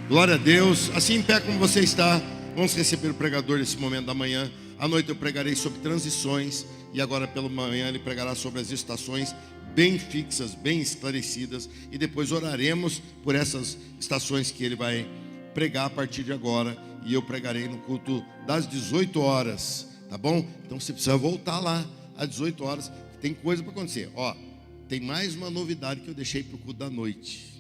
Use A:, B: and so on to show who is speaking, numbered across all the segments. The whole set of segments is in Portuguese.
A: Glória a Deus. Assim em pé como você está, vamos receber o pregador nesse momento da manhã. À noite eu pregarei sobre transições e agora pela manhã ele pregará sobre as estações bem fixas, bem esclarecidas, e depois oraremos por essas estações que ele vai pregar a partir de agora, e eu pregarei no culto das 18 horas, tá bom? Então você precisa voltar lá às 18 horas, tem coisa para acontecer. Tem mais uma novidade que eu deixei para o culto da noite.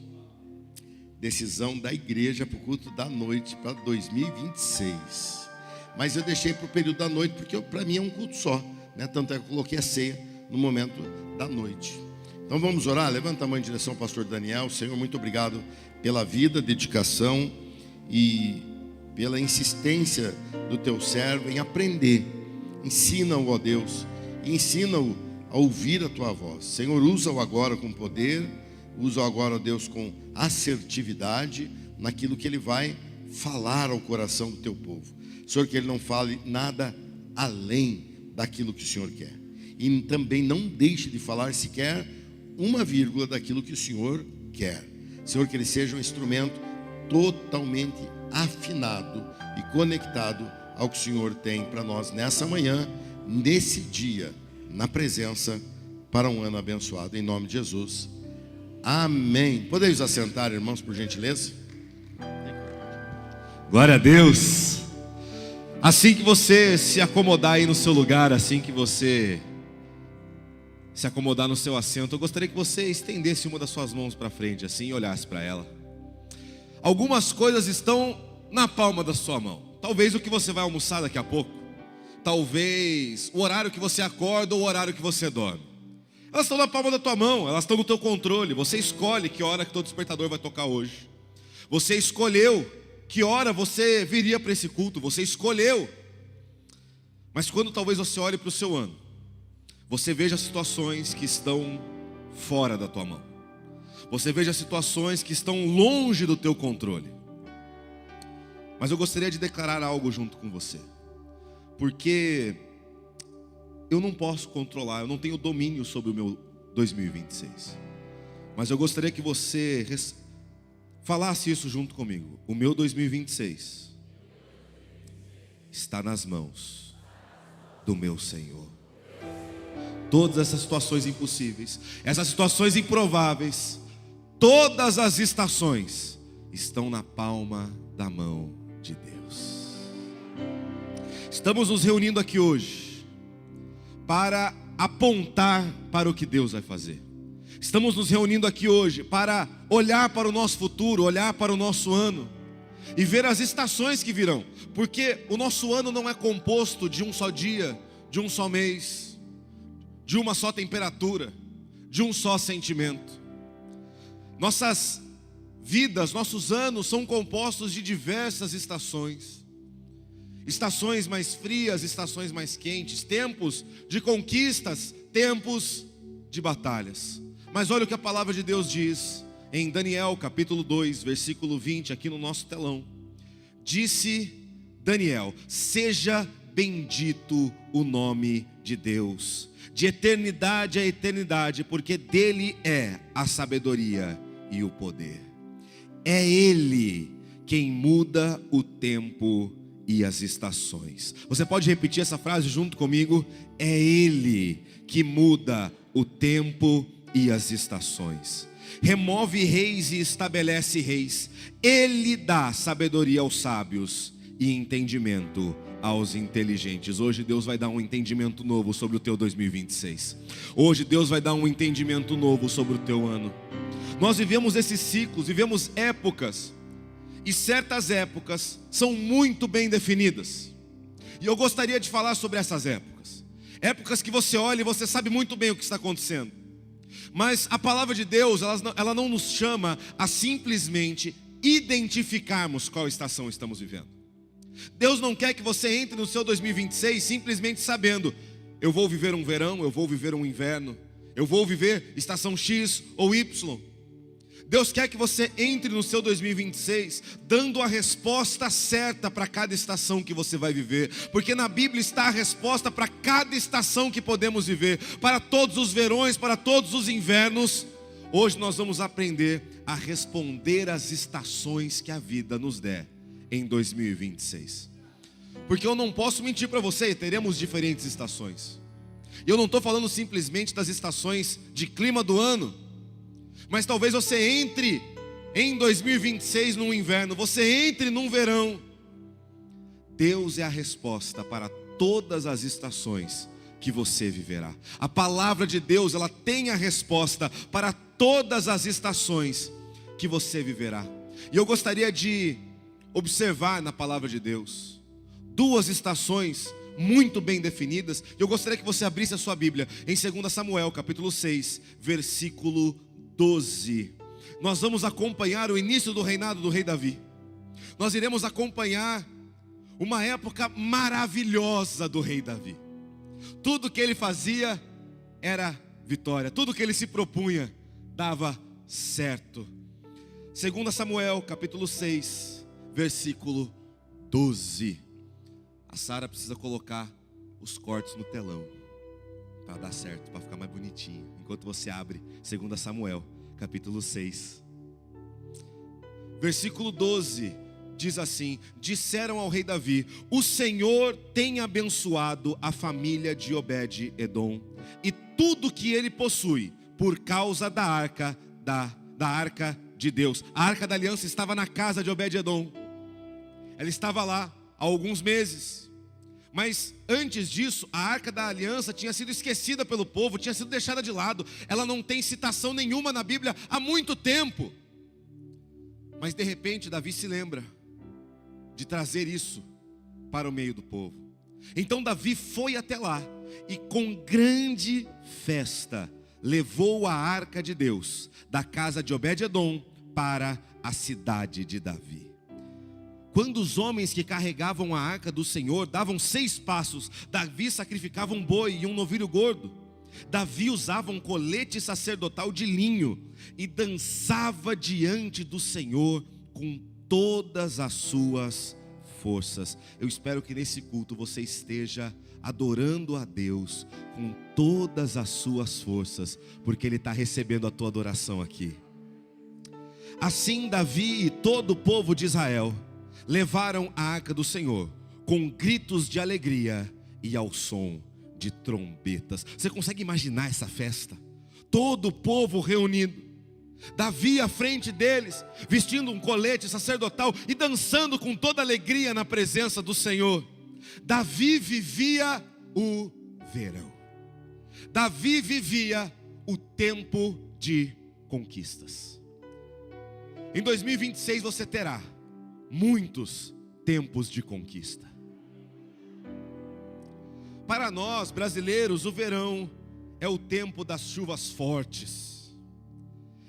A: Decisão da igreja para o culto da noite para 2026. Mas eu deixei para o período da noite porque para mim é um culto só, né? Tanto é que eu coloquei a ceia no momento da noite. Então vamos orar. Levanta a mão em direção ao pastor Daniel. Senhor, muito obrigado pela vida, dedicação e pela insistência do teu servo em aprender. Ensina-o, ó Deus, e ensina-o a ouvir a tua voz. Senhor, usa-o agora com poder, usa-o agora, ó Deus, com assertividade naquilo que ele vai falar ao coração do teu povo. Senhor, que ele não fale nada além daquilo que o Senhor quer, e também não deixe de falar sequer uma vírgula daquilo que o Senhor quer. Senhor, que ele seja um instrumento totalmente afinado e conectado ao que o Senhor tem para nós nessa manhã, nesse dia, na presença, para um ano abençoado, em nome de Jesus, amém. Podemos assentar, irmãos, por gentileza?
B: Glória a Deus. Assim que você se acomodar aí no seu lugar, assim que você se acomodar no seu assento, eu gostaria que você estendesse uma das suas mãos para frente assim e olhasse para ela. Algumas coisas estão na palma da sua mão. Talvez o que você vai almoçar daqui a pouco, talvez o horário que você acorda ou o horário que você dorme. Elas estão na palma da tua mão, elas estão no teu controle. Você escolhe que hora que teu despertador vai tocar hoje. Você escolheu que hora você viria para esse culto, você escolheu. Mas quando talvez você olhe para o seu ano, você veja situações que estão fora da tua mão. Você veja situações que estão longe do teu controle. Mas eu gostaria de declarar algo junto com você. Porque eu não posso controlar, eu não tenho domínio sobre o meu 2026. Mas eu gostaria que você falasse isso junto comigo. O meu 2026 está nas mãos do meu Senhor. Todas essas situações impossíveis, essas situações improváveis, todas as estações estão na palma da mão de Deus. Estamos nos reunindo aqui hoje para apontar para o que Deus vai fazer. Estamos nos reunindo aqui hoje para olhar para o nosso futuro, olhar para o nosso ano e ver as estações que virão. Porque o nosso ano não é composto de um só dia, de um só mês, de uma só temperatura, de um só sentimento. Nossas vidas, nossos anos são compostos de diversas estações. Estações mais frias, estações mais quentes, tempos de conquistas, tempos de batalhas. Mas olha o que a palavra de Deus diz em Daniel capítulo 2, versículo 20, aqui no nosso telão. Disse Daniel: seja bendito o nome de Deus, de eternidade a eternidade, porque dele é a sabedoria e o poder. É ele quem muda o tempo e as estações. Você pode repetir essa frase junto comigo? É ele que muda o tempo e as estações. Remove reis e estabelece reis. Ele dá sabedoria aos sábios e entendimento aos inteligentes. Hoje Deus vai dar um entendimento novo sobre o teu 2026. Hoje Deus vai dar um entendimento novo sobre o teu ano. Nós vivemos esses ciclos, vivemos épocas, e certas épocas são muito bem definidas. E eu gostaria de falar sobre essas épocas. Épocas que você olha e você sabe muito bem o que está acontecendo. Mas a palavra de Deus, ela não nos chama a simplesmente identificarmos qual estação estamos vivendo. Deus não quer que você entre no seu 2026 simplesmente sabendo: eu vou viver um verão, eu vou viver um inverno, eu vou viver estação X ou Y. Deus quer que você entre no seu 2026 dando a resposta certa para cada estação que você vai viver. Porque na Bíblia está a resposta para cada estação que podemos viver. Para todos os verões, para todos os invernos, Hoje nós vamos aprender a responder às estações que a vida nos der em 2026. Porque eu não posso mentir para você, teremos diferentes estações. Eu não estou falando simplesmente das estações de clima do ano, mas talvez você entre em 2026 num inverno, você entre num verão. Deus é a resposta para todas as estações que você viverá. A palavra de Deus, ela tem a resposta para todas as estações que você viverá. E eu gostaria de observar na palavra de Deus duas estações muito bem definidas. Eu gostaria que você abrisse a sua Bíblia em 2 Samuel, capítulo 6, versículo 12. Nós vamos acompanhar o início do reinado do rei Davi. Nós iremos acompanhar uma época maravilhosa do rei Davi. Tudo que ele fazia era vitória, tudo que ele se propunha dava certo. 2 Samuel, capítulo 6, versículo 12. A Sara precisa colocar os cortes no telão para dar certo, para ficar mais bonitinho. Enquanto você abre 2 Samuel, capítulo 6, versículo 12, diz assim: disseram ao rei Davi: o Senhor tem abençoado a família de Obed-edom e tudo que ele possui, por causa da arca de Deus. A arca da aliança estava na casa de Obed-edom. Ela estava lá há alguns meses. Mas antes disso, a arca da aliança tinha sido esquecida pelo povo, tinha sido deixada de lado. Ela não tem citação nenhuma na Bíblia há muito tempo. Mas de repente Davi se lembra de trazer isso para o meio do povo. Então Davi foi até lá e com grande festa levou a arca de Deus da casa de Obed-edom para a cidade de Davi. Quando os homens que carregavam a arca do Senhor davam 6 passos, Davi sacrificava um boi e um novilho gordo. Davi usava um colete sacerdotal de linho e dançava diante do Senhor com todas as suas forças. Eu espero que nesse culto você esteja adorando a Deus com todas as suas forças, porque Ele está recebendo a tua adoração aqui. Assim Davi e todo o povo de Israel levaram a arca do Senhor com gritos de alegria e ao som de trombetas. Você consegue imaginar essa festa? Todo o povo reunido, Davi à frente deles, vestindo um colete sacerdotal e dançando com toda alegria na presença do Senhor. Davi vivia o verão. Davi vivia o tempo de conquistas. Em 2026 você terá muitos tempos de conquista. Para nós brasileiros, o verão é o tempo das chuvas fortes.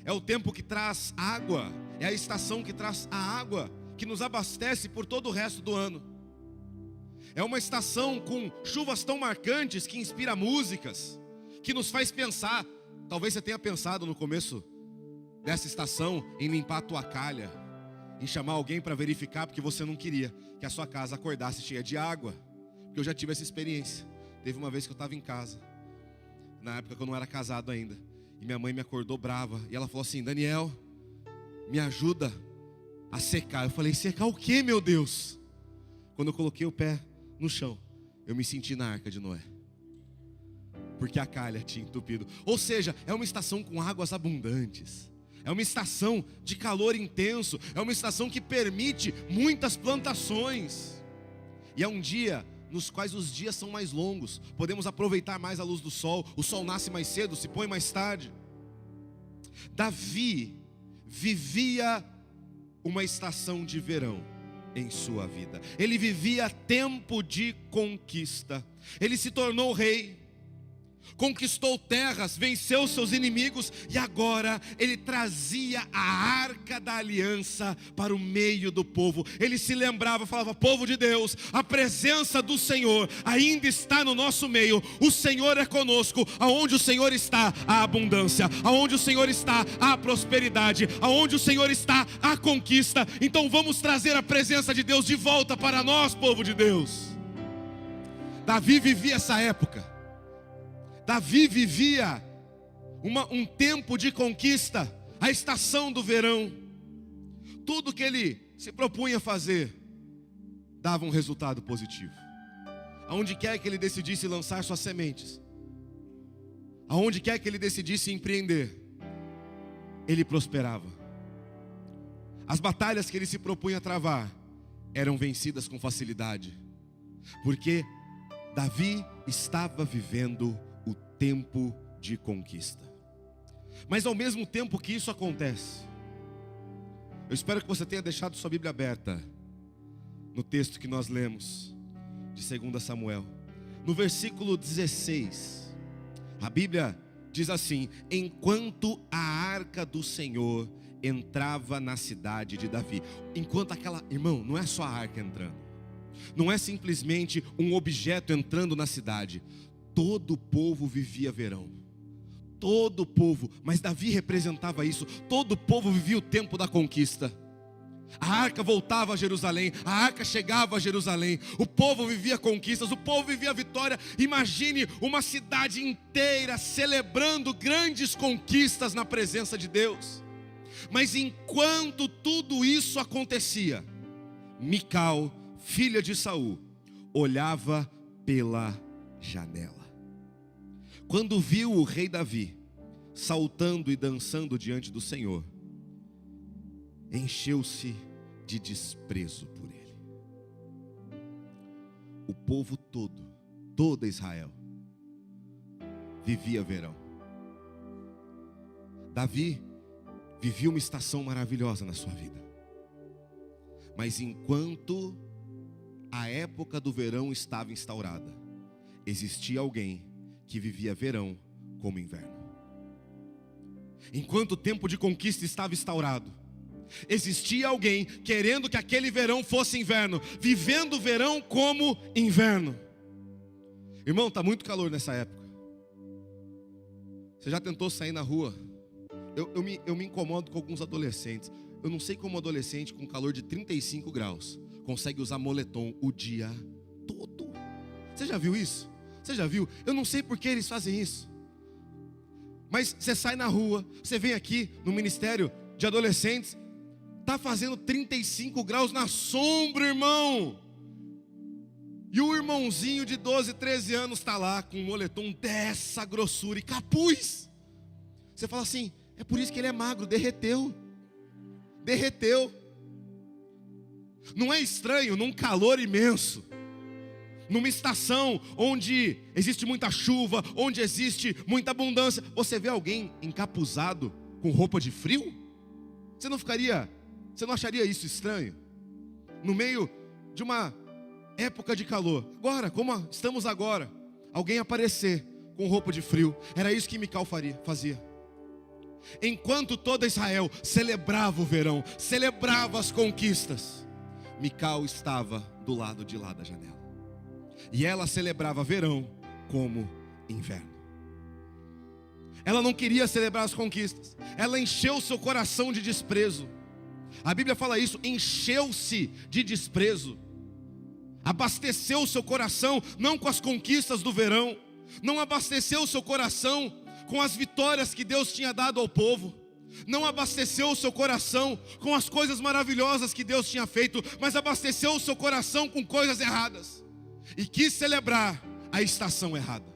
B: É o tempo que traz água, é a estação que traz a água, que nos abastece por todo o resto do ano. É uma estação com chuvas tão marcantes que inspira músicas, que nos faz pensar. Talvez você tenha pensado no começo dessa estação em limpar a tua calha, em chamar alguém para verificar, porque você não queria que a sua casa acordasse cheia de água. Porque eu já tive essa experiência. Teve uma vez que eu estava em casa, na época que eu não era casado ainda, e minha mãe me acordou brava, e ela falou assim: Daniel, me ajuda a secar. Eu falei: secar o quê, meu Deus? Quando eu coloquei o pé no chão, eu me senti na arca de Noé, porque a calha tinha entupido. Ou seja, é uma estação com águas abundantes, é uma estação de calor intenso, é uma estação que permite muitas plantações. E é um dia nos quais os dias são mais longos, podemos aproveitar mais a luz do sol. O sol nasce mais cedo, se põe mais tarde. Davi vivia uma estação de verão em sua vida. Ele vivia tempo de conquista. Ele se tornou rei, conquistou terras, venceu seus inimigos, e agora ele trazia a arca da aliança para o meio do povo. Ele se lembrava, falava: povo de Deus, a presença do Senhor ainda está no nosso meio. O Senhor é conosco. Aonde o Senhor está, há abundância. Aonde o Senhor está, há prosperidade. Aonde o Senhor está, há conquista. Então vamos trazer a presença de Deus de volta para nós, povo de Deus. Davi vivia essa época. Davi vivia um tempo de conquista, a estação do verão. Tudo que ele se propunha fazer dava um resultado positivo. Aonde quer que ele decidisse lançar suas sementes, aonde quer que ele decidisse empreender, ele prosperava. As batalhas que ele se propunha a travar eram vencidas com facilidade, porque Davi estava vivendo o tempo de conquista. Mas ao mesmo tempo que isso acontece, eu espero que você tenha deixado sua Bíblia aberta no texto que nós lemos de 2 Samuel. No versículo 16, a Bíblia diz assim: enquanto a arca do Senhor entrava na cidade de Davi. Enquanto aquela, irmão, não é só a arca entrando, não é simplesmente um objeto entrando na cidade. Todo o povo vivia verão, todo o povo, mas Davi representava isso. Todo o povo vivia o tempo da conquista. A arca voltava a Jerusalém, a arca chegava a Jerusalém, o povo vivia conquistas, o povo vivia vitória. Imagine uma cidade inteira celebrando grandes conquistas na presença de Deus. Mas enquanto tudo isso acontecia, Mical, filha de Saul, olhava pela janela. Quando viu o rei Davi saltando e dançando diante do Senhor, encheu-se de desprezo por ele. O povo todo, toda Israel, vivia verão. Davi vivia uma estação maravilhosa na sua vida. Mas enquanto a época do verão estava instaurada, existia alguém que vivia verão como inverno. Enquanto o tempo de conquista estava instaurado, existia alguém querendo que aquele verão fosse inverno, vivendo o verão como inverno. Irmão, está muito calor nessa época. Você já tentou sair na rua? Eu me incomodo com alguns adolescentes. Eu não sei como um adolescente com calor de 35 graus consegue usar moletom o dia todo. Você já viu isso? Você já viu? Eu não sei por que eles fazem isso. Mas você sai na rua, você vem aqui no ministério de adolescentes, está fazendo 35 graus na sombra, irmão. E o irmãozinho de 12, 13 anos está lá com um moletom dessa grossura e capuz. Você fala assim: é por isso que ele é magro, derreteu. Derreteu. Não é estranho num calor imenso, numa estação onde existe muita chuva, onde existe muita abundância, você vê alguém encapuzado com roupa de frio? Você não acharia isso estranho? No meio de uma época de calor, agora, como estamos agora, alguém aparecer com roupa de frio. Era isso que Mical fazia. Enquanto toda Israel celebrava o verão, celebrava as conquistas, Mical estava do lado de lá da janela. E ela celebrava verão como inverno. Ela não queria celebrar as conquistas. Ela encheu seu coração de desprezo. A Bíblia fala isso: encheu-se de desprezo. Abasteceu o seu coração não com as conquistas do verão, não abasteceu o seu coração com as vitórias que Deus tinha dado ao povo, não abasteceu o seu coração com as coisas maravilhosas que Deus tinha feito, mas abasteceu o seu coração com coisas erradas, e quis celebrar a estação errada.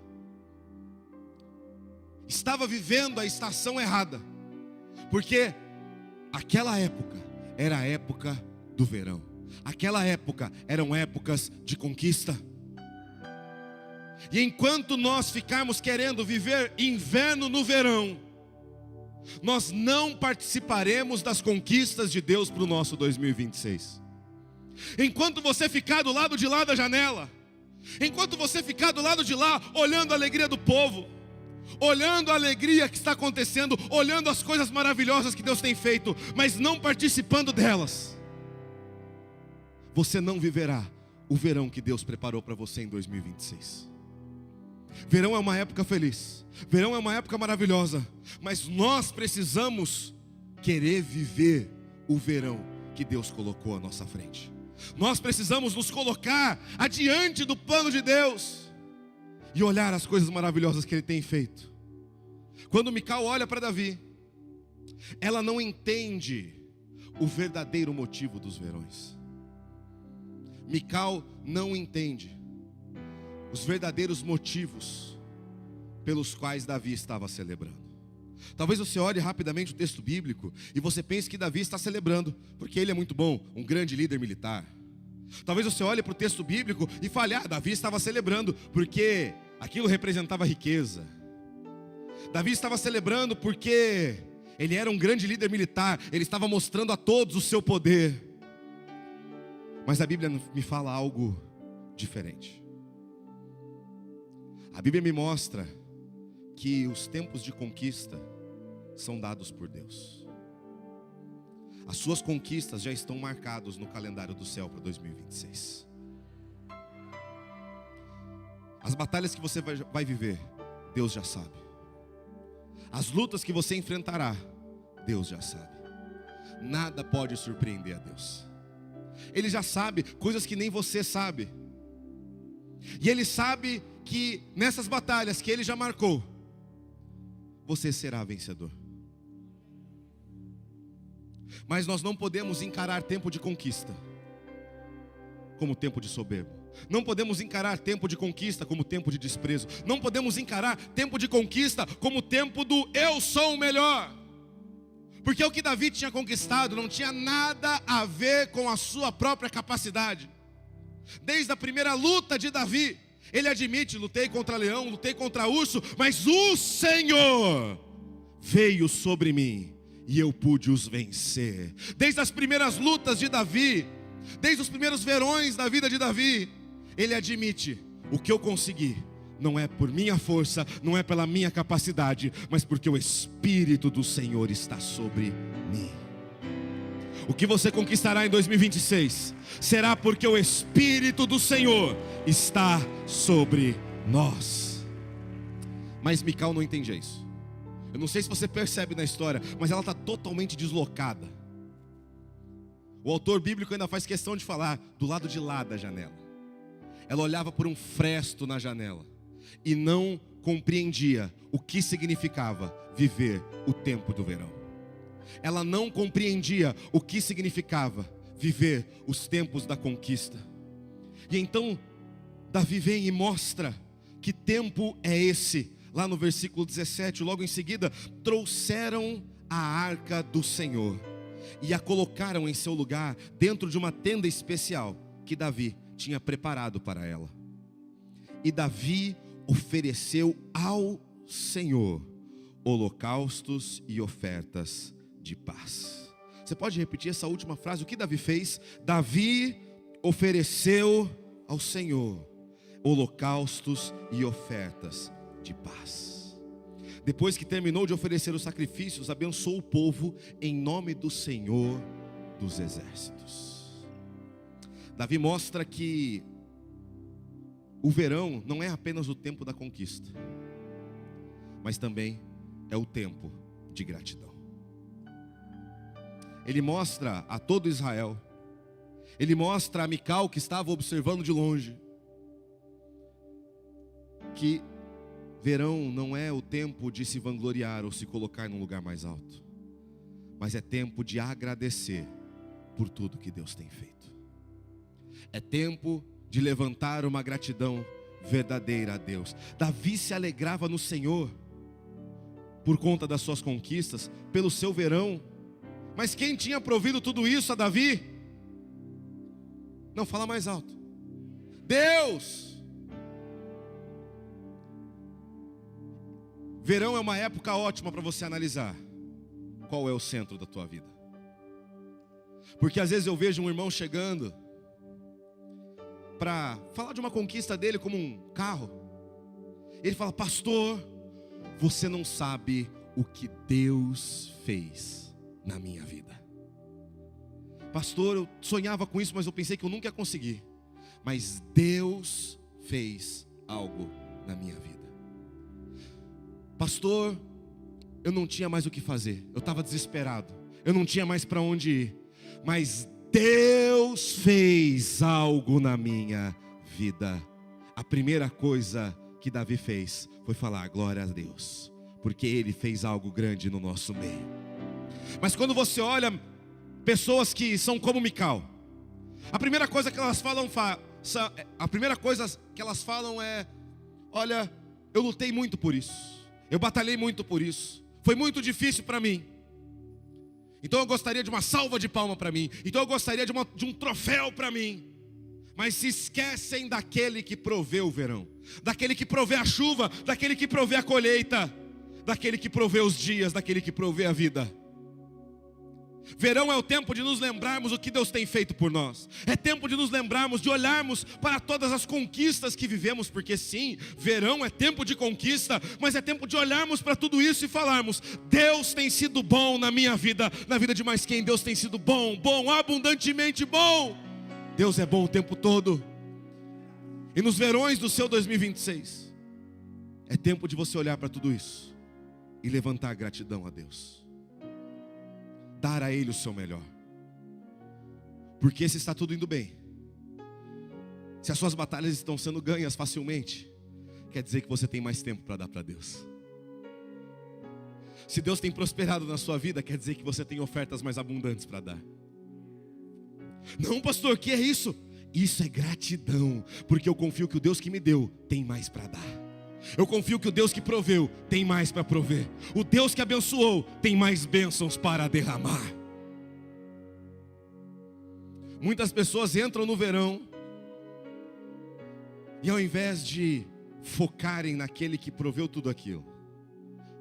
B: Estava vivendo a estação errada, porque aquela época era a época do verão. Aquela época eram épocas de conquista. E enquanto nós ficarmos querendo viver inverno no verão, nós não participaremos das conquistas de Deus para o nosso 2026. Enquanto você ficar do lado de lá da janela, enquanto você ficar do lado de lá, olhando a alegria do povo, olhando a alegria que está acontecendo, olhando as coisas maravilhosas que Deus tem feito, mas não participando delas, você não viverá o verão que Deus preparou para você em 2026. Verão é uma época feliz, verão é uma época maravilhosa, mas nós precisamos querer viver o verão que Deus colocou à nossa frente. Nós precisamos nos colocar adiante do plano de Deus e olhar as coisas maravilhosas que Ele tem feito. Quando Mical olha para Davi, ela não entende o verdadeiro motivo dos verões. Mical não entende os verdadeiros motivos pelos quais Davi estava celebrando. Talvez você olhe rapidamente o texto bíblico e você pense que Davi está celebrando porque ele é muito bom, um grande líder militar. Talvez você olhe para o texto bíblico e fale, Davi estava celebrando porque aquilo representava riqueza. Davi estava celebrando porque ele era um grande líder militar, ele estava mostrando a todos o seu poder. Mas a Bíblia me fala algo diferente. A Bíblia me mostra que os tempos de conquista são dados por Deus. As suas conquistas já estão marcados no calendário do céu para 2026. As batalhas que você vai viver, Deus já sabe. As lutas que você enfrentará, Deus já sabe. Nada pode surpreender a Deus. Ele já sabe coisas que nem você sabe. E Ele sabe que nessas batalhas que Ele já marcou, você será vencedor. Mas nós não podemos encarar tempo de conquista como tempo de soberbo. Não podemos encarar tempo de conquista como tempo de desprezo. Não podemos encarar tempo de conquista como tempo do eu sou o melhor. Porque o que Davi tinha conquistado não tinha nada a ver com a sua própria capacidade. Desde a primeira luta de Davi, ele admite, lutei contra leão, lutei contra urso, mas o Senhor veio sobre mim e eu pude os vencer. Desde as primeiras lutas de Davi, desde os primeiros verões da vida de Davi, ele admite, o que eu consegui não é por minha força, não é pela minha capacidade, mas porque o Espírito do Senhor está sobre mim. O que você conquistará em 2026 será porque o Espírito do Senhor está sobre nós. Mas Mical não entende isso. Eu não sei se você percebe na história, mas ela está totalmente deslocada. O autor bíblico ainda faz questão de falar do lado de lá da janela. Ela olhava por um fresto na janela e não compreendia o que significava viver o tempo do verão. Ela não compreendia o que significava viver os tempos da conquista. E então Davi vem e mostra que tempo é esse. Lá no versículo 17, logo em seguida, trouxeram a arca do Senhor e a colocaram em seu lugar dentro de uma tenda especial que Davi tinha preparado para ela. E Davi ofereceu ao Senhor holocaustos e ofertas de paz. Você pode repetir essa última frase? O que Davi fez? Davi ofereceu ao Senhor holocaustos e ofertas de paz. Depois que terminou de oferecer os sacrifícios, abençoou o povo em nome do Senhor dos exércitos. Davi mostra que o verão não é apenas o tempo da conquista, mas também é o tempo de gratidão. Ele mostra a todo Israel, ele mostra a Mical, que estava observando de longe, que verão não é o tempo de se vangloriar ou se colocar num lugar mais alto, mas é tempo de agradecer por tudo que Deus tem feito. É tempo de levantar uma gratidão verdadeira a Deus. Davi se alegrava no Senhor por conta das suas conquistas, pelo seu verão. Mas quem tinha provido tudo isso a Davi? Não, fala mais alto. Deus! Verão é uma época ótima para você analisar qual é o centro da tua vida. Porque às vezes eu vejo um irmão chegando para falar de uma conquista dele como um carro. Ele fala: pastor, você não sabe o que Deus fez na minha vida. Pastor, eu sonhava com isso, mas eu pensei que eu nunca ia conseguir. Mas Deus fez algo na minha vida. Pastor, eu não tinha mais o que fazer, eu estava desesperado, eu não tinha mais para onde ir, mas Deus fez algo na minha vida. A primeira coisa que Davi fez foi falar: glória a Deus, porque Ele fez algo grande no nosso meio. Mas quando você olha pessoas que são como Mical, a primeira coisa que elas falam é: olha, eu lutei muito por isso, eu batalhei muito por isso, foi muito difícil para mim. Então eu gostaria de uma salva de palma para mim, então eu gostaria de um troféu para mim. Mas se esquecem daquele que provê o verão, daquele que provê a chuva, daquele que provê a colheita, daquele que provê os dias, daquele que provê a vida. Verão é o tempo de nos lembrarmos o que Deus tem feito por nós. É tempo de nos lembrarmos, de olharmos para todas as conquistas que vivemos. Porque sim, verão é tempo de conquista, mas é tempo de olharmos para tudo isso e falarmos: Deus tem sido bom na minha vida, na vida de mais quem. Deus tem sido bom, abundantemente bom. Deus é bom o tempo todo. E nos verões do seu 2026, é tempo de você olhar para tudo isso e levantar gratidão a Deus, dar a Ele o seu melhor. Porque se está tudo indo bem, se as suas batalhas estão sendo ganhas facilmente, quer dizer que você tem mais tempo para dar para Deus. Se Deus tem prosperado na sua vida, quer dizer que você tem ofertas mais abundantes para dar. Não, pastor, o que é isso? Isso é gratidão, porque eu confio que o Deus que me deu tem mais para dar. Eu confio que o Deus que proveu tem mais para prover. O Deus que abençoou tem mais bênçãos para derramar. Muitas pessoas entram no verão e ao invés de focarem naquele que proveu tudo aquilo,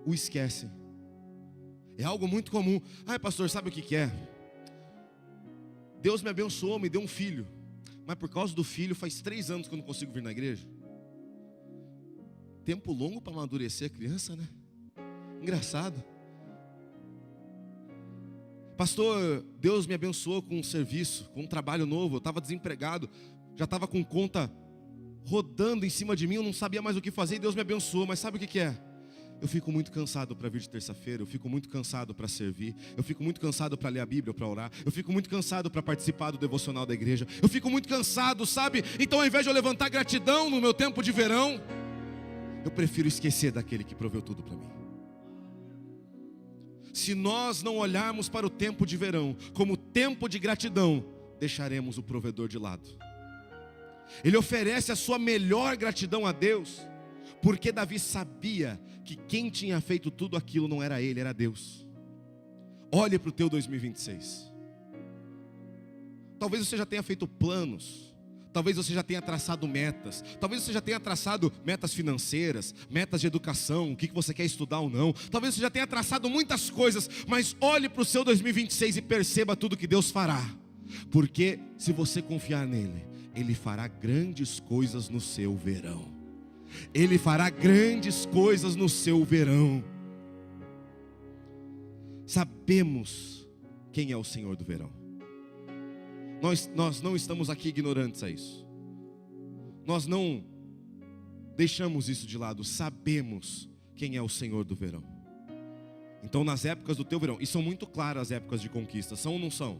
B: o esquecem. É algo muito comum. Ai, pastor, sabe o que é? Deus me abençoou, me deu um filho, mas por causa do filho faz 3 anos que eu não consigo vir na igreja. Tempo longo para amadurecer a criança, né? Engraçado. Pastor, Deus me abençoou com um serviço, com um trabalho novo. Eu estava desempregado, já estava com conta rodando em cima de mim, eu não sabia mais o que fazer e Deus me abençoou. Mas sabe o que é? Eu fico muito cansado para vir de terça-feira, eu fico muito cansado para servir, eu fico muito cansado para ler a Bíblia, para orar, eu fico muito cansado para participar do devocional da igreja, eu fico muito cansado, sabe? Então ao invés de eu levantar gratidão no meu tempo de verão, eu prefiro esquecer daquele que proveu tudo para mim. Se nós não olharmos para o tempo de verão como tempo de gratidão, deixaremos o provedor de lado. Ele oferece a sua melhor gratidão a Deus, porque Davi sabia que quem tinha feito tudo aquilo não era ele, era Deus. Olhe para o teu 2026. Talvez você já tenha feito planos, talvez você já tenha traçado metas, talvez você já tenha traçado metas financeiras, metas de educação, o que você quer estudar ou não. Talvez você já tenha traçado muitas coisas, mas olhe para o seu 2026 e perceba tudo que Deus fará. Porque se você confiar nele, Ele fará grandes coisas no seu verão. Ele fará grandes coisas no seu verão. Sabemos quem é o Senhor do verão. Nós não estamos aqui ignorantes a isso. Nós não deixamos isso de lado. Sabemos quem é o Senhor do verão. Então nas épocas do teu verão, e são muito claras as épocas de conquista, são ou não são?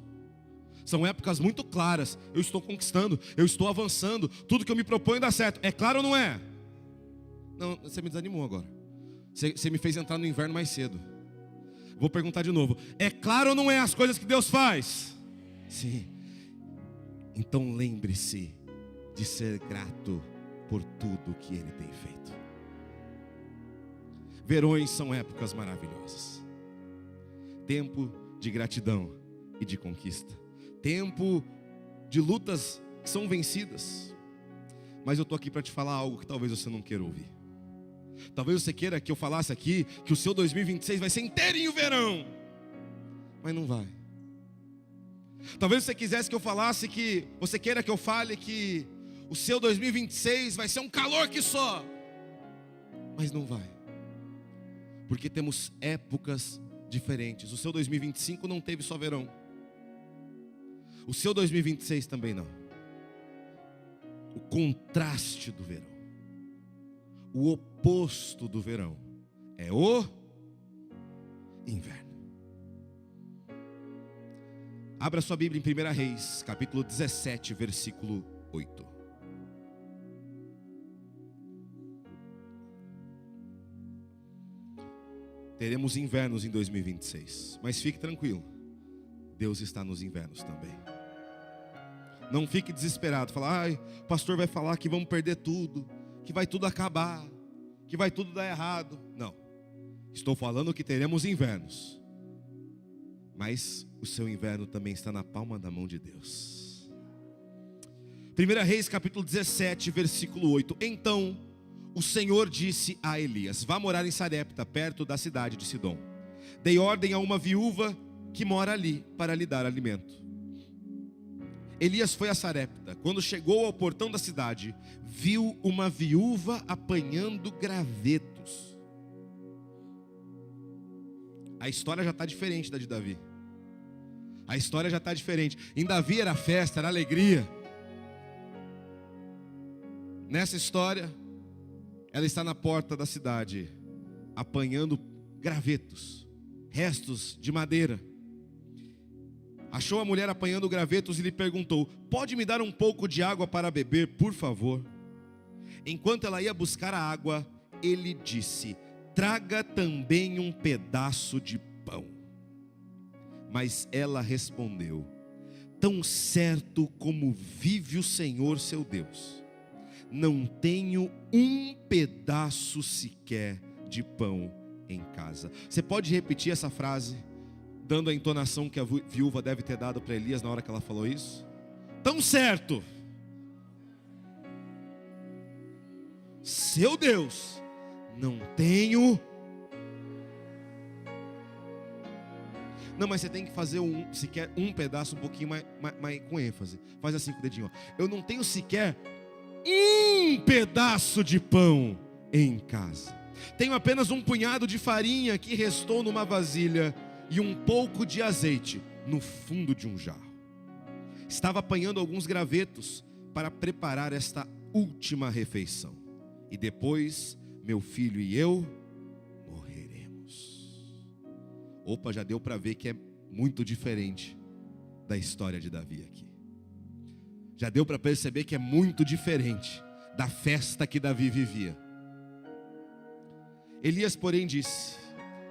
B: São épocas muito claras. Eu estou conquistando, eu estou avançando, tudo que eu me proponho dá certo. É claro ou não é? Não, você me desanimou agora. Você me fez entrar no inverno mais cedo. Vou perguntar de novo. É claro ou não é as coisas que Deus faz? Sim. Então lembre-se de ser grato por tudo que Ele tem feito. Verões são épocas maravilhosas. Tempo de gratidão e de conquista. Tempo de lutas que são vencidas. Mas eu estou aqui para te falar algo que talvez você não queira ouvir. Talvez você queira que eu falasse aqui que o seu 2026 vai ser inteirinho verão, mas não vai. Talvez você quisesse que eu falasse que, você queira que eu fale que o seu 2026 vai ser um calor que só, mas não vai. Porque temos épocas diferentes. O seu 2025 não teve só verão. O seu 2026 também não. O contraste do verão, o oposto do verão é o inverno. Abra sua Bíblia em 1 Reis, capítulo 17, versículo 8. teremos invernos em 2026. Mas fique tranquilo, Deus está nos invernos também. Não fique desesperado, falar, ai, o pastor vai falar que vamos perder tudo, que vai tudo acabar, que vai tudo dar errado. Não, estou falando que teremos invernos, mas o seu inverno também está na palma da mão de Deus. 1 Reis capítulo 17, versículo 8. Então o Senhor disse a Elias: vá morar em Sarepta, perto da cidade de Sidom. Dei ordem a uma viúva que mora ali para lhe dar alimento. Elias foi a Sarepta. Quando chegou ao portão da cidade, viu uma viúva apanhando gravetos. A história já está diferente da de Davi. A história já está diferente. Em Davi era festa, era alegria. Nessa história, ela está na porta da cidade, apanhando gravetos, restos de madeira. Achou a mulher apanhando gravetos e lhe perguntou: pode me dar um pouco de água para beber, por favor? Enquanto ela ia buscar a água, ele disse: traga também um pedaço de pão. Mas ela respondeu: tão certo como vive o Senhor seu Deus, não tenho um pedaço sequer de pão em casa. Você pode repetir essa frase, dando a entonação que a viúva deve ter dado para Elias na hora que ela falou isso? Tão certo, seu Deus, não tenho. Não, mas você tem que fazer sequer um pedaço um pouquinho mais com ênfase. Faz assim com o dedinho, ó. Eu não tenho sequer um pedaço de pão em casa. Tenho apenas um punhado de farinha que restou numa vasilha e um pouco de azeite no fundo de um jarro. Estava apanhando alguns gravetos para preparar esta última refeição. E depois meu filho e eu morreremos. Opa, já deu para ver que é muito diferente da história de Davi aqui. Já deu para perceber que é muito diferente da festa que Davi vivia. Elias, porém, disse: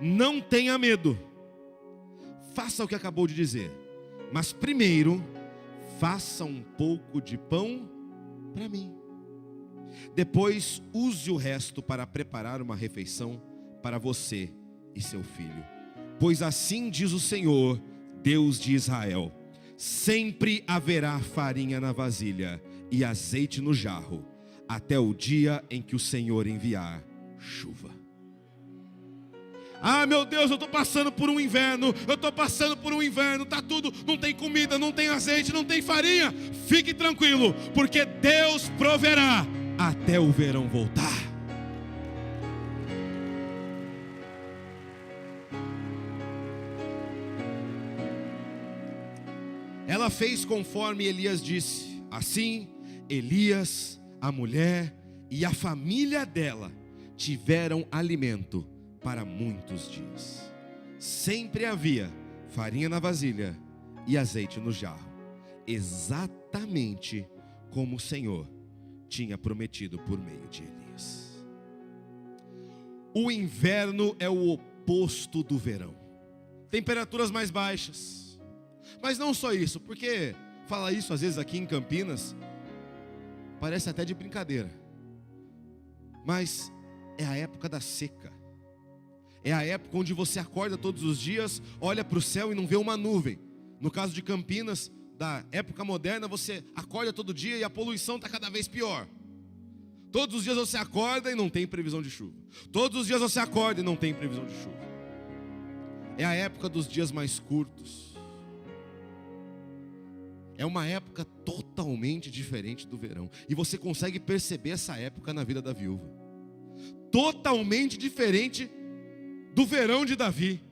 B: não tenha medo, faça o que acabou de dizer, mas primeiro faça um pouco de pão para mim. Depois use o resto para preparar uma refeição para você e seu filho. Pois assim diz o Senhor, Deus de Israel: sempre haverá farinha na vasilha e azeite no jarro, até o dia em que o Senhor enviar chuva. Ah, meu Deus, eu estou passando por um inverno, está tudo, não tem comida, não tem azeite, não tem farinha. Fique tranquilo, porque Deus proverá até o verão voltar. Ela fez conforme Elias disse. Assim, Elias, a mulher e a família dela tiveram alimento para muitos dias. Sempre havia farinha na vasilha e azeite no jarro, exatamente como o Senhor tinha prometido por meio de Elias. O inverno é o oposto do verão. Temperaturas mais baixas. Mas não só isso, porque fala isso às vezes aqui em Campinas, parece até de brincadeira, mas é a época da seca. É a época onde você acorda todos os dias, olha para o céu e não vê uma nuvem. No caso de Campinas, da época moderna, você acorda todo dia e a poluição está cada vez pior. Todos os dias você acorda e não tem previsão de chuva. Todos os dias você acorda e não tem previsão de chuva. É a época dos dias mais curtos. É uma época totalmente diferente do verão. E você consegue perceber essa época na vida da viúva. Totalmente diferente do verão de Davi.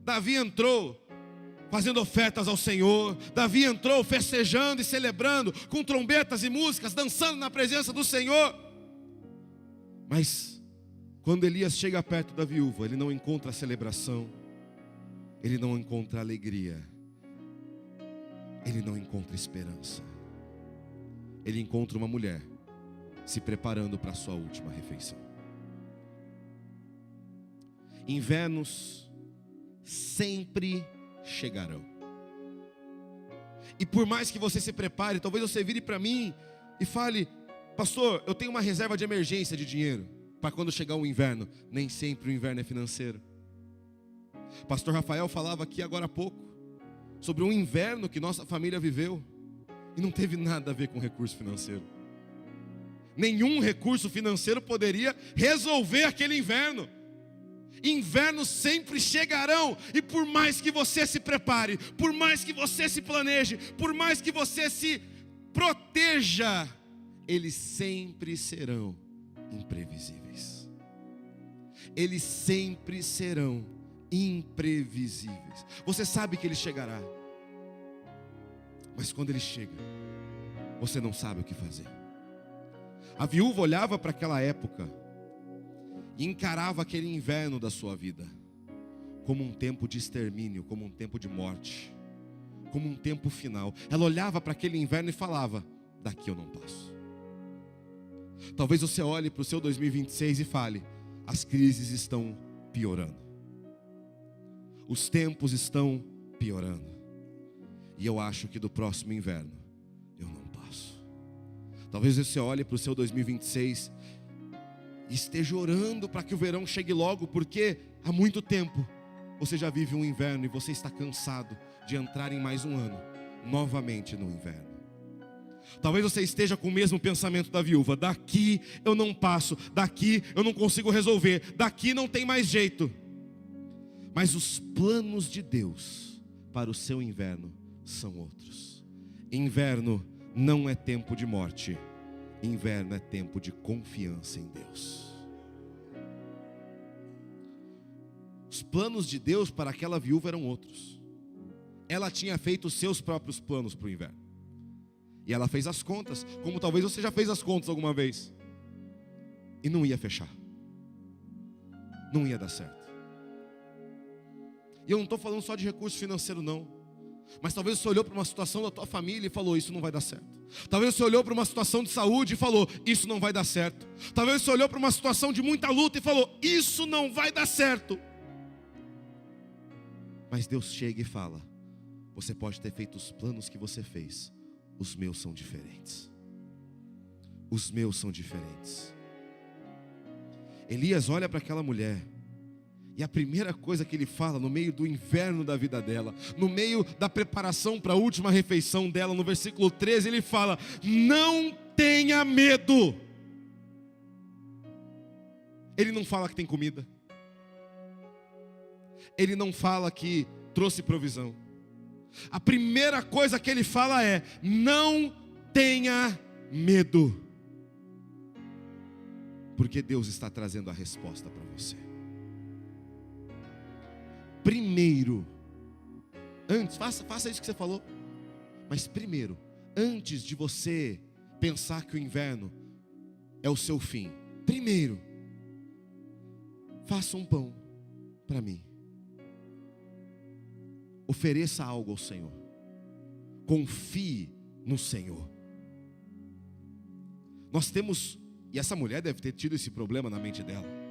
B: Davi entrou fazendo ofertas ao Senhor. Davi entrou festejando e celebrando, com trombetas e músicas, dançando na presença do Senhor. Mas quando Elias chega perto da viúva, ele não encontra celebração, ele não encontra alegria, ele não encontra esperança. Ele encontra uma mulher se preparando para a sua última refeição. Invernos sempre chegarão. E por mais que você se prepare, talvez você vire para mim e fale: pastor, eu tenho uma reserva de emergência de dinheiro para quando chegar o inverno. Nem sempre o inverno é financeiro. Pastor Rafael falava aqui agora há pouco sobre um inverno que nossa família viveu e não teve nada a ver com recurso financeiro. Nenhum recurso financeiro poderia resolver aquele inverno. Invernos sempre chegarão, e por mais que você se prepare, por mais que você se planeje, por mais que você se proteja, eles sempre serão imprevisíveis. Eles sempre serão imprevisíveis. Você sabe que ele chegará, mas quando ele chega, você não sabe o que fazer. A viúva olhava para aquela época e encarava aquele inverno da sua vida como um tempo de extermínio, como um tempo de morte, como um tempo final. Ela olhava para aquele inverno e falava: daqui eu não passo. Talvez você olhe para o seu 2026 e fale: as crises estão piorando, os tempos estão piorando, e eu acho que do próximo inverno eu não passo. Talvez você olhe para o seu 2026 e esteja orando para que o verão chegue logo, porque há muito tempo você já vive um inverno e você está cansado de entrar em mais um ano novamente no inverno. Talvez você esteja com o mesmo pensamento da viúva: daqui eu não passo, daqui eu não consigo resolver, daqui não tem mais jeito. Mas os planos de Deus para o seu inverno são outros. Inverno não é tempo de morte, inverno é tempo de confiança em Deus. Os planos de Deus para aquela viúva eram outros. Ela tinha feito os seus próprios planos para o inverno, e ela fez as contas, como talvez você já fez as contas alguma vez, e não ia fechar, não ia dar certo. E eu não estou falando só de recurso financeiro não, mas talvez você olhou para uma situação da tua família e falou: isso não vai dar certo. Talvez você olhou para uma situação de saúde e falou: isso não vai dar certo. Talvez você olhou para uma situação de muita luta e falou: isso não vai dar certo. Mas Deus chega e fala: você pode ter feito os planos que você fez, os meus são diferentes. Os meus são diferentes. Elias olha para aquela mulher, e a primeira coisa que ele fala no meio do inverno da vida dela, no meio da preparação para a última refeição dela, no versículo 13, ele fala: não tenha medo. Ele não fala que tem comida, ele não fala que trouxe provisão. A primeira coisa que ele fala é: não tenha medo, porque Deus está trazendo a resposta para você. Primeiro, antes, faça isso que você falou, mas primeiro, antes de você pensar que o inverno é o seu fim, primeiro, faça um pão para mim. Ofereça algo ao Senhor. Confie no Senhor. Nós temos, e essa mulher deve ter tido esse problema na mente dela.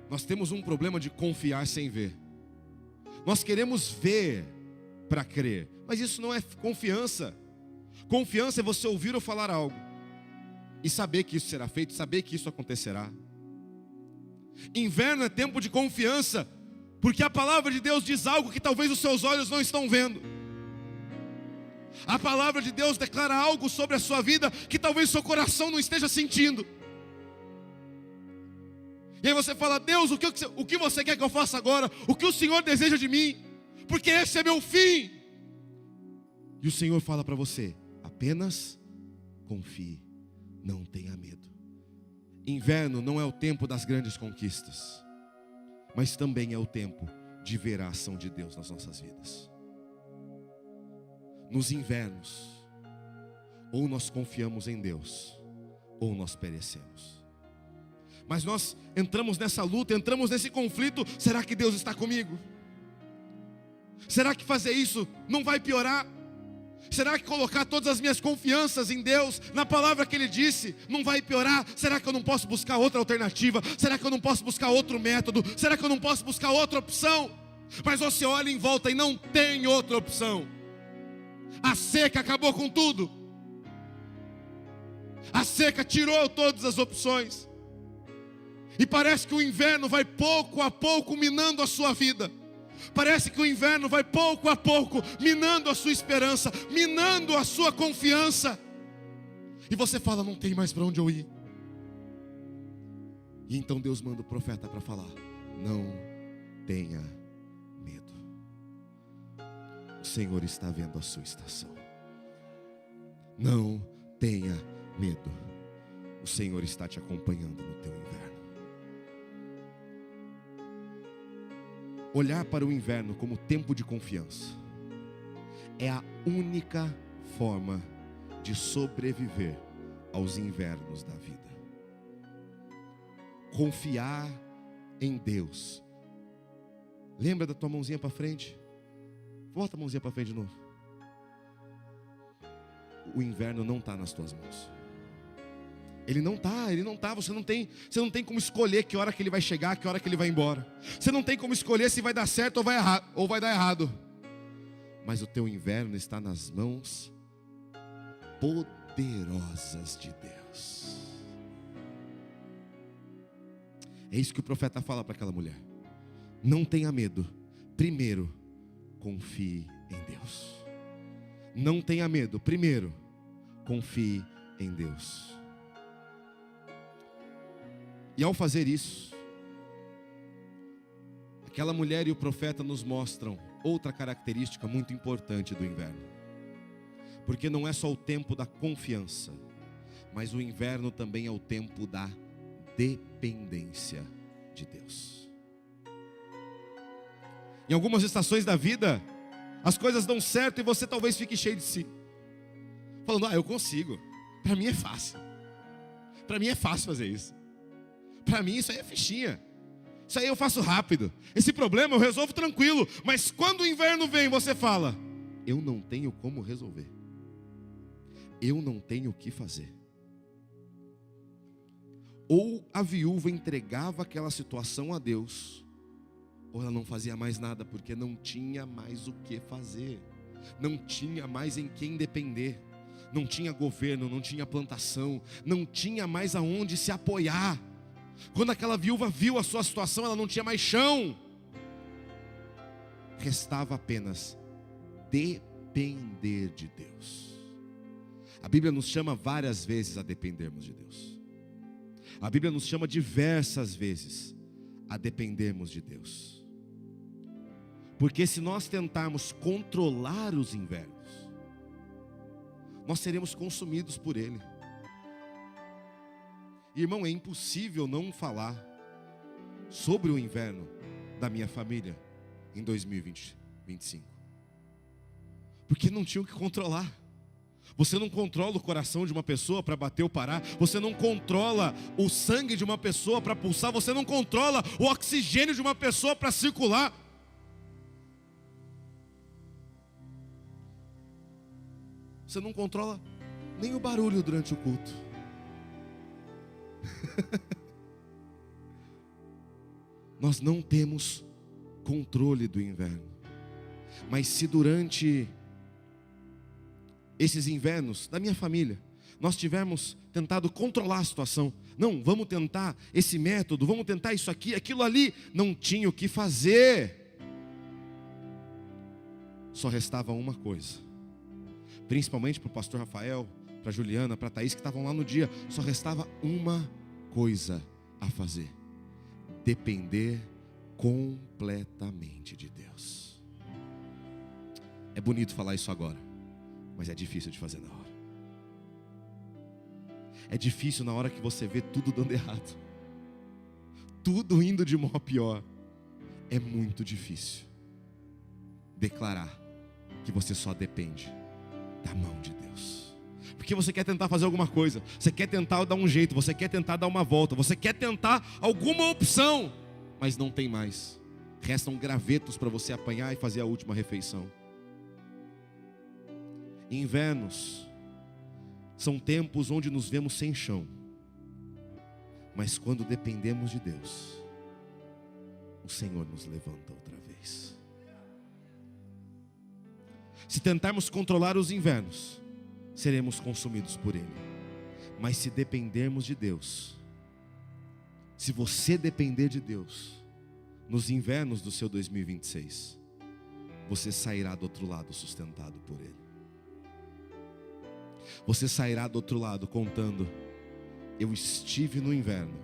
B: Nós temos um problema de confiar sem ver. Nós queremos ver para crer, mas isso não é confiança. Confiança é você ouvir ou falar algo e saber que isso será feito, saber que isso acontecerá. Inverno é tempo de confiança, porque a palavra de Deus diz algo que talvez os seus olhos não estão vendo. A palavra de Deus declara algo sobre a sua vida que talvez o seu coração não esteja sentindo. E aí você fala: Deus, o que você quer que eu faça agora? O que o Senhor deseja de mim? Porque esse é meu fim. E o Senhor fala para você: apenas confie, não tenha medo. Inverno não é o tempo das grandes conquistas, mas também é o tempo de ver a ação de Deus nas nossas vidas. Nos invernos, ou nós confiamos em Deus, ou nós perecemos. Mas nós entramos nessa luta, entramos nesse conflito. Será que Deus está comigo? Será que fazer isso não vai piorar? Será que colocar todas as minhas confianças em Deus, na palavra que Ele disse, não vai piorar? Será que eu não posso buscar outra alternativa? Será que eu não posso buscar outro método? Será que eu não posso buscar outra opção? Mas você olha em volta e não tem outra opção. A seca acabou com tudo. A seca tirou todas as opções. E parece que o inverno vai pouco a pouco minando a sua vida. Parece que o inverno vai pouco a pouco minando a sua esperança, minando a sua confiança. E você fala, não tem mais para onde eu ir. E então Deus manda o profeta para falar: não tenha medo. O Senhor está vendo a sua estação. Não tenha medo. O Senhor está te acompanhando no teu inverno. Olhar para o inverno como tempo de confiança é a única forma de sobreviver aos invernos da vida. Confiar em Deus. Lembra da tua mãozinha para frente? Volta a mãozinha para frente de novo. O inverno não está nas tuas mãos. Ele não está, você não tem como escolher que hora que ele vai chegar, que hora que ele vai embora. Você não tem como escolher se vai dar certo ou vai dar errado. Mas o teu inverno está nas mãos poderosas de Deus. É isso que o profeta fala para aquela mulher. Não tenha medo. Primeiro, confie em Deus. Não tenha medo. Primeiro, confie em Deus. E ao fazer isso, aquela mulher e o profeta nos mostram outra característica muito importante do inverno. Porque não é só o tempo da confiança, mas o inverno também é o tempo da dependência de Deus. Em algumas estações da vida, as coisas dão certo e você talvez fique cheio de si, falando, eu consigo, para mim é fácil. Para mim é fácil fazer isso. Para mim isso aí é fichinha. Isso aí eu faço rápido. Esse problema eu resolvo tranquilo. Mas quando o inverno vem, você fala, eu não tenho como resolver. Eu não tenho o que fazer. Ou a viúva entregava aquela situação a Deus, ou ela não fazia mais nada, porque não tinha mais o que fazer. Não tinha mais em quem depender. Não tinha governo, não tinha plantação, não tinha mais aonde se apoiar. Quando aquela viúva viu a sua situação, ela não tinha mais chão. Restava apenas depender de Deus. A Bíblia nos chama várias vezes a dependermos de Deus. A Bíblia nos chama diversas vezes a dependermos de Deus. Porque se nós tentarmos controlar os invernos, nós seremos consumidos por ele. Irmão, é impossível não falar sobre o inverno da minha família em 2025. Porque não tinha o que controlar. Você não controla o coração de uma pessoa para bater ou parar. Você não controla o sangue de uma pessoa para pulsar. Você não controla o oxigênio de uma pessoa para circular. Você não controla nem o barulho durante o culto. Nós não temos controle do inverno. Mas se durante esses invernos da minha família nós tivermos tentado controlar a situação, não, vamos tentar esse método, vamos tentar isso aqui, aquilo ali, não tinha o que fazer. Só restava uma coisa, principalmente para o pastor Rafael, para a Juliana, para a Thaís, que estavam lá no dia. Só restava uma coisa a fazer: depender completamente de Deus. É bonito falar isso agora, mas é difícil de fazer na hora. É difícil na hora que você vê tudo dando errado, tudo indo de mal a pior. É muito difícil declarar que você só depende da mão de Deus. Porque você quer tentar fazer alguma coisa, você quer tentar dar um jeito, você quer tentar dar uma volta, você quer tentar alguma opção, mas não tem mais. Restam gravetos para você apanhar e fazer a última refeição. Invernos são tempos onde nos vemos sem chão, mas quando dependemos de Deus, o Senhor nos levanta outra vez. Se tentarmos controlar os invernos, seremos consumidos por Ele. Mas se dependermos de Deus, se você depender de Deus, nos invernos do seu 2026, você sairá do outro lado sustentado por Ele. Você sairá do outro lado contando: eu estive no inverno,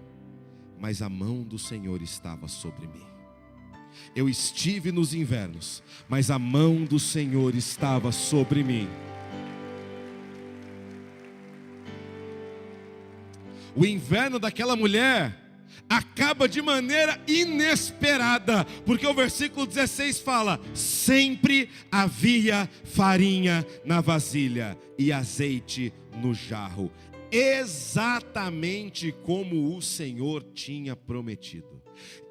B: mas a mão do Senhor estava sobre mim. Eu estive nos invernos, mas a mão do Senhor estava sobre mim. O inverno daquela mulher acaba de maneira inesperada, porque o versículo 16 fala: sempre havia farinha na vasilha e azeite no jarro, exatamente como o Senhor tinha prometido.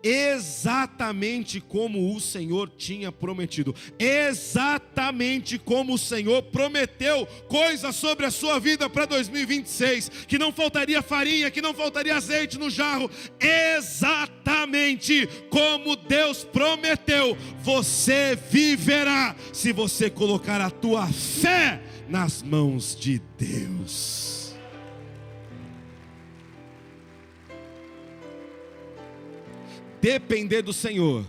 B: Exatamente como o Senhor tinha prometido. Exatamente como o Senhor prometeu coisas sobre a sua vida para 2026, que não faltaria farinha, que não faltaria azeite no jarro. Exatamente como Deus prometeu, você viverá, se você colocar a tua fé nas mãos de Deus. Depender do Senhor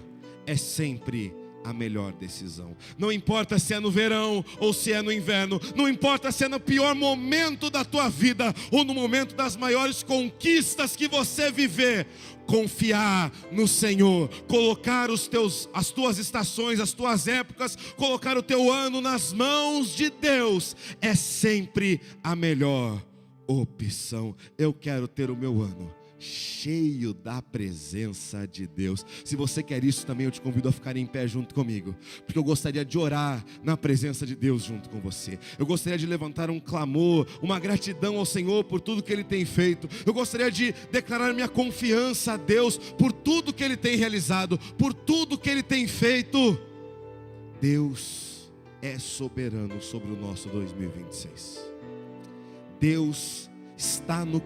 B: é sempre a melhor decisão. Não importa se é no verão ou se é no inverno, não importa se é no pior momento da tua vida ou no momento das maiores conquistas que você viver, confiar no Senhor, colocar as tuas estações, as tuas épocas, colocar o teu ano nas mãos de Deus é sempre a melhor opção. Eu quero ter o meu ano cheio da presença de Deus. Se você quer isso também, eu te convido a ficar em pé junto comigo, porque eu gostaria de orar na presença de Deus junto com você. Eu gostaria de levantar um clamor, uma gratidão ao Senhor por tudo que Ele tem feito. Eu gostaria de declarar minha confiança a Deus por tudo que Ele tem realizado, por tudo que Ele tem feito. Deus é soberano sobre o nosso 2026. Deus está no